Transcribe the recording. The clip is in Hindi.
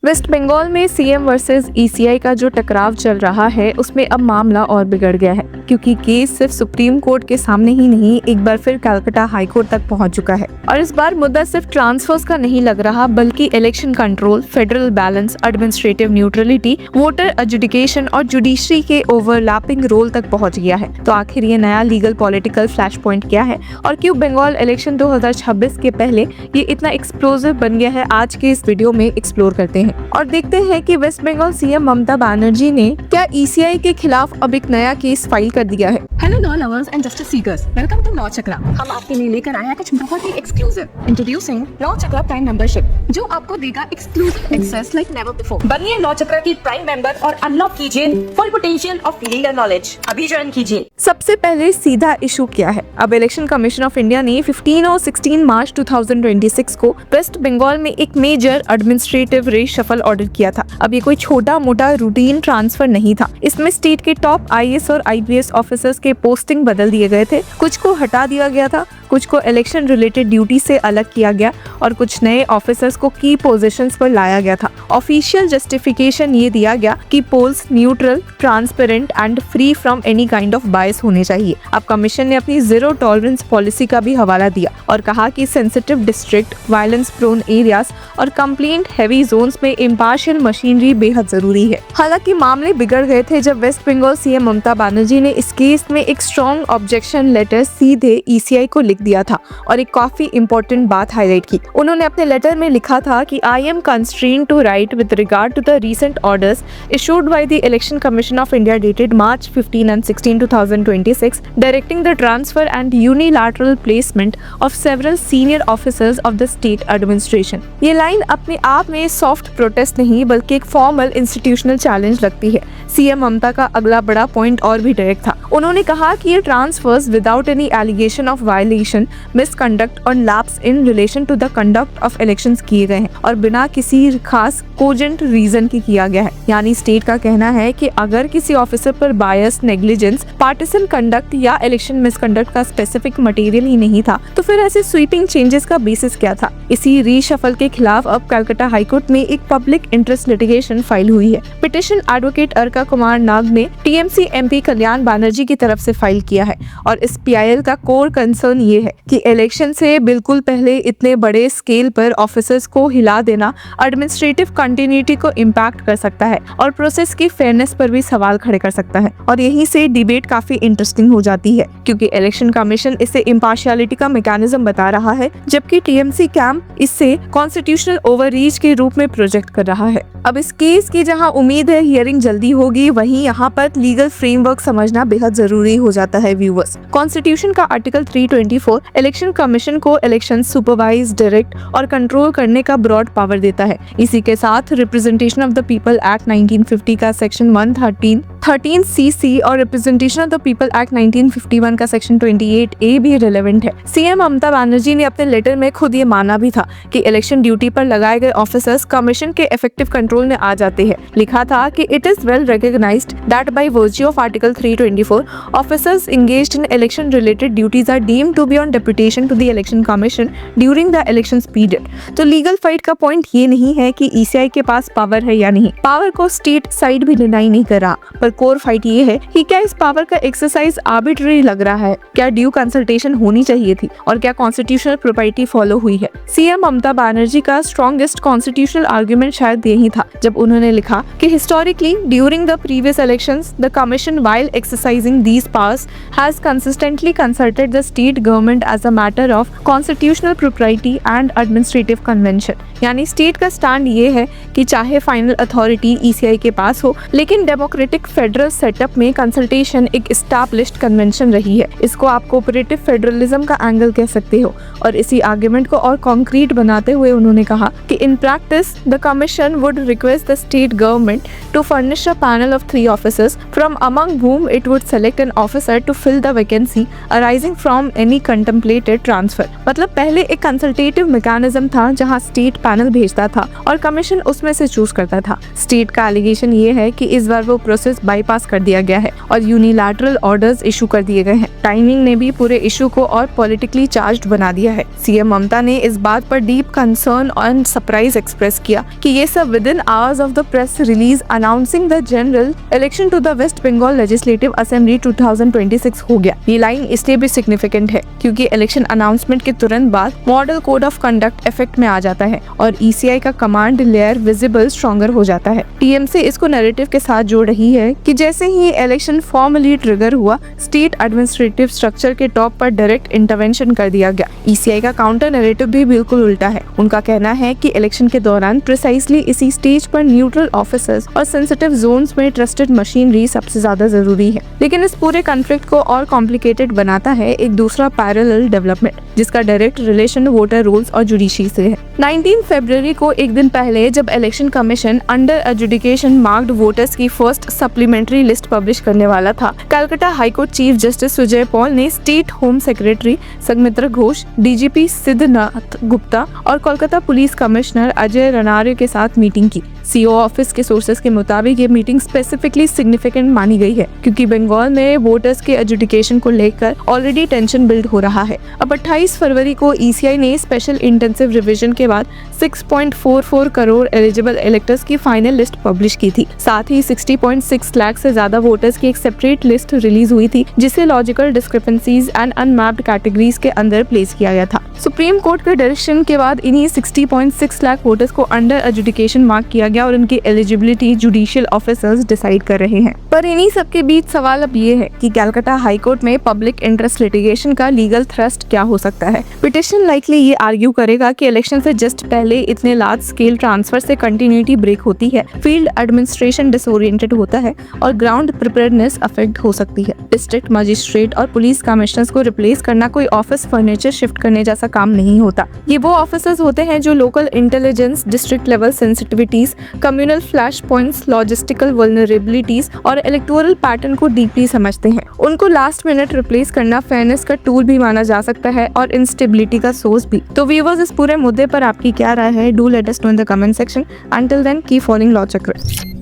वेस्ट बंगाल में सीएम वर्सेस ईसीआई का जो टकराव चल रहा है उसमें अब मामला और बिगड़ गया है, क्योंकि केस सिर्फ सुप्रीम कोर्ट के सामने ही नहीं, एक बार फिर कलकत्ता हाई कोर्ट तक पहुंच चुका है। और इस बार मुद्दा सिर्फ ट्रांसफर्स का नहीं लग रहा, बल्कि election control, federal balance, administrative neutrality, voter education और जुडिशरी के ओवरलैपिंग रोल तक पहुंच गया है। तो आखिर ये नया लीगल पॉलिटिकल फ्लैश पॉइंट क्या है और क्यों बंगाल इलेक्शन 2026 के पहले ये इतना एक्सप्लोसिव बन गया है, आज के इस वीडियो में एक्सप्लोर करते हैं और देखते हैं कि वेस्ट बंगाल सीएम ममता बनर्जी ने क्या ईसीआई के खिलाफ अब एक नया केस फाइल कर दिया है। Hello law lovers and justice seekers, welcome to law Chakra. हम आपके लिए लेकर आए हैं कुछ बहुत ही exclusive. Introducing law Chakra prime membership, जो आपको देगा exclusive access like never before. बनिए लॉ चक्रा की प्राइम मेंबर और अनलॉक कीजिए full potential of legal knowledge. अभी ज्वाइन कीजिए। सबसे पहले सीधा इशू क्या है। अब इलेक्शन कमीशन ऑफ इंडिया ने 15 और 16 मार्च 2026 को वेस्ट बंगाल में एक मेजर एडमिनिस्ट्रेटिव रीशफल ऑर्डर किया था। अब ये कोई छोटा मोटा रूटीन ट्रांसफर नहीं था। इसमें स्टेट के टॉप आईएएस और आईपीएस ऑफिसर्स के पोस्टिंग बदल दिए गए थे, कुछ को हटा दिया गया था, कुछ को इलेक्शन रिलेटेड ड्यूटी से अलग किया गया और कुछ नए ऑफिसर्स को की पोजीशंस पर लाया गया था। ऑफिशियल जस्टिफिकेशन ये दिया गया कि polls neutral, transparent and free from any kind of bias होने चाहिए। अब कमीशन ने अपनी जीरो टॉलरेंस पॉलिसी का भी हवाला दिया और कहा कि sensitive district, violence prone areas और कंप्लेंट हैवी जोन्स में इम्पार्शियल मशीनरी बेहद जरूरी है। हालांकि मामले बिगड़ गए थे जब वेस्ट बंगाल सीएम ममता बनर्जी ने इस केस में एक स्ट्रॉन्ग ऑब्जेक्शन लेटर सीधे ईसीआई को लिख दिया था और एक काफी इंपॉर्टेंट बात हाईलाइट की। उन्होंने अपने लेटर में लिखा था कि I am constrained to write with regard to the recent orders issued by the election commission of India dated March 15 and 16, 2026 directing the transfer and unilateral placement of several senior officers of the state administration। ये लाइन अपने आप में सॉफ्ट प्रोटेस्ट नहीं बल्कि एक फॉर्मल इंस्टीट्यूशनल चैलेंज लगती है। सीएम ममता का अगला बड़ा पॉइंट और भी डायरेक्ट था। उन्होंने कहा कि ये transfers without any allegation of violation, misconduct और lapse in relation to the conduct of elections किए गए हैं और बिना किसी खास कोजेंट रीजन के किया गया है। यानी स्टेट का कहना है कि अगर किसी ऑफिसर पर बायस, नेग्लिजेंस, पार्टिसन कंडक्ट या इलेक्शन मिसकंडक्ट का स्पेसिफिक मटेरियल ही नहीं था, तो फिर ऐसे स्वीपिंग चेंजेस का बेसिस क्या था। इसी रीशफल के खिलाफ अब कलकत्ता हाईकोर्ट में एक पब्लिक इंटरेस्ट लिटिगेशन फाइल हुई है। पिटिशन एडवोकेट अर्का कुमार नाग ने टीएमसी एमपी कल्याण बनर्जी की तरफ से फाइल किया है और इस पीआईएल का कोर कंसर्न ये है कि इलेक्शन से बिल्कुल पहले इतने बड़े स्केल पर ऑफिसर्स को हिला देना एडमिनिस्ट्रेटिव कंटिन्यूटी को इम्पैक्ट कर सकता है और प्रोसेस की फेयरनेस पर भी सवाल खड़े कर सकता है। और यहीं से डिबेट काफी इंटरेस्टिंग हो जाती है, क्योंकि इलेक्शन कमीशन इसे इम्पार्शियलिटी का मैकेनिज्म बता रहा है, जबकि टीएमसी कैंप इससे कॉन्स्टिट्यूशनल ओवररीच के रूप में प्रोजेक्ट कर रहा है। अब इस केस की जहां उम्मीद है हियरिंग जल्दी होगी, वहीं यहाँ पर लीगल फ्रेमवर्क समझना बेहद जरूरी हो जाता है व्यूअर्स। कॉन्स्टिट्यूशन का आर्टिकल 324 इलेक्शन कमीशन को इलेक्शन सुपरवाइज, डायरेक्ट और कंट्रोल करने का ब्रॉड पावर देता है। इसी के साथ representation of the people act 1950 का सेक्शन 113 सीसी और representation of the people act 1951 का सेक्शन 28A भी रिलेवेंट है। सीएम ममता बनर्जी ने अपने लेटर में खुद ये माना भी था कि इलेक्शन ड्यूटी पर लगाए गए ऑफिसर्स कमीशन के इफेक्टिव कंट्रोल में आ जाते हैं। लिखा था कि it is well recognised that by virtue of article 324 officers engaged in election related duties are deemed to be on deputation to the election commission during the election period. तो लीगल फाइट का पॉइंट ये नहीं है कि ईसीआई के पास पावर है या नहीं, पावर को स्टेट साइड भी डिनाई नहीं कर रहा, पर कोर फाइट ये है कि क्या इस पावर का एक्सरसाइज आर्बिट्ररी लग रहा है, क्या ड्यू कंसल्टेशन होनी चाहिए थी और क्या कॉन्स्टिट्यूशनल प्रॉपर्टी फॉलो हुई है। सीएम ममता बनर्जी का स्ट्रॉन्गेस्ट कॉन्स्टिट्यूशनल आर्गुमेंट शायद यही था जब उन्होंने लिखा कि historically during the previous elections the commission while exercising these powers has consistently consulted the state government as a matter of constitutional property and administrative convention. यानी स्टेट का स्टैंड ये है कि चाहे फाइनल अथॉरिटी ईसीआई के पास हो, लेकिन डेमोक्रेटिक फेडरल सेटअप में कंसल्टेशन एक एस्टैब्लिश्ड कन्वेंशन रही है। इसको आप कोऑपरेटिव फेडरलिज्म का एंगल कह सकते हो। और इसी आर्गुमेंट को और कॉन्क्रीट बनाते हुए उन्होंने कहा कि in practice the commission would request the state government to furnish a panel of 3 officers from among whom it would select an officer to fill the vacancy arising from any contemplated transfer। मतलब पहले एक कंसल्टेटिव मैकेनिज्म था जहां स्टेट पैनल भेजता था और कमीशन उसमें से चूज करता था। स्टेट का एलिगेशन ये है कि इस बार वो प्रोसेस बाईपास कर दिया गया है और यूनिलैटरल ऑर्डर्स इशू कर दिए गए हैं। टाइमिंग ने भी पूरे इशू को और पॉलिटिकली चार्ज्ड बना दिया है। सीएम ममता ने इस बात पर डीप कंसर्न और सरप्राइज एक्सप्रेस किया कि ये सब within hours of the press release announcing the general election to the West Bengal legislative assembly 2026 हो गया। ये लाइन इसलिए भी सिग्निफिकेंट है क्योंकि इलेक्शन अनाउंसमेंट के तुरंत बाद model code of conduct effect में आ जाता है और ईसीआई का कमांड लेयर विजिबल स्ट्रॉन्गर हो जाता है। टीएमसी इसको नैरेटिव के साथ जोड़ रही है कि जैसे ही इलेक्शन फॉर्मली ट्रिगर हुआ, स्टेट एडमिनिस्ट्रेटिव स्ट्रक्चर के टॉप पर डायरेक्ट इंटरवेंशन कर दिया गया। ईसीआई का काउंटर नैरेटिव भी बिल्कुल उल्टा है। उनका कहना है कि इलेक्शन के दौरान प्रिसाइसली इसी स्टेज पर न्यूट्रल ऑफिसर्स और सेंसिटिव जोन्स में ट्रस्टेड मशीनरी सबसे ज्यादा जरूरी है। लेकिन इस पूरे कॉन्फ्लिक्ट को और कॉम्प्लिकेटेड बनाता है एक दूसरा पैरेलल डेवलपमेंट जिसका डायरेक्ट रिलेशन वोटर रोल्स और जुडिशरी से है। 19 फरवरी को एक दिन पहले जब election commission under adjudication marked voters की फर्स्ट सप्लीमेंट्री लिस्ट पब्लिश करने वाला था, Calcutta high court chief justice Sujay Paul ने state home secretary Sanghamitra Ghosh, DGP Siddhanath Gupta और कोलकाता पुलिस कमिश्नर अजय रनारे के साथ मीटिंग की। सीओ ऑफिस के सोर्सेज के मुताबिक ये मीटिंग स्पेसिफिकली सिग्निफिकेंट मानी गई है क्योंकि बंगाल में वोटर्स के एजुडिकेशन को लेकर ऑलरेडी टेंशन बिल्ड हो रहा है। अब 28 फरवरी को ईसीआई ने स्पेशल इंटेंसिव रिवीजन के बाद 6.44 करोड़ एलिजिबल इलेक्टर्स की फाइनल लिस्ट पब्लिश की थी। साथ ही 60.6 लाख से ज्यादा वोटर्स की एक सेपरेट लिस्ट रिलीज हुई थी जिसे logical discrepancies and unmapped categories के अंदर प्लेस किया गया था। सुप्रीम कोर्ट के डायरेक्शन के बाद इन्हीं 60.6 लाख वोटर्स को अंडर एजुडिकेशन मार्क किया गया और उनकी एलिजिबिलिटी जुडिशियल ऑफिसर्स डिसाइड कर रहे हैं। पर इन्हीं सब के बीच सवाल अब ये है कि कलकत्ता हाई कोर्ट में पब्लिक इंटरेस्ट लिटिगेशन का लीगल थ्रस्ट क्या हो सकता है। पिटिशन लाइकली ये आर्ग्यू करेगा कि इलेक्शन से जस्ट पहले इतने लार्ज स्केल ट्रांसफर से कंटिन्यूटी ब्रेक होती है, फील्ड एडमिनिस्ट्रेशन डिसोरिएंटेड होता है और ग्राउंड प्रिपेयर्डनेस अफेक्ट हो सकती है। डिस्ट्रिक्ट मजिस्ट्रेट और पुलिस कमिश्नर्स को रिप्लेस करना कोई ऑफिस फर्नीचर शिफ्ट करने जैसा काम नहीं होता। ये वो ऑफिसर्स होते हैं जो local intelligence, district level sensitivities, communal flash points, logistical vulnerabilities और इलेक्टोरल पैटर्न को डीपली समझते हैं। उनको लास्ट मिनट रिप्लेस करना फेयरनेस का टूल भी माना जा सकता है और इंस्टेबिलिटी का सोर्स भी। तो व्यूअर्स, इस पूरे मुद्दे पर आपकी क्या राय है? Do let us know in the comment section. Until then keep following Law चक्र।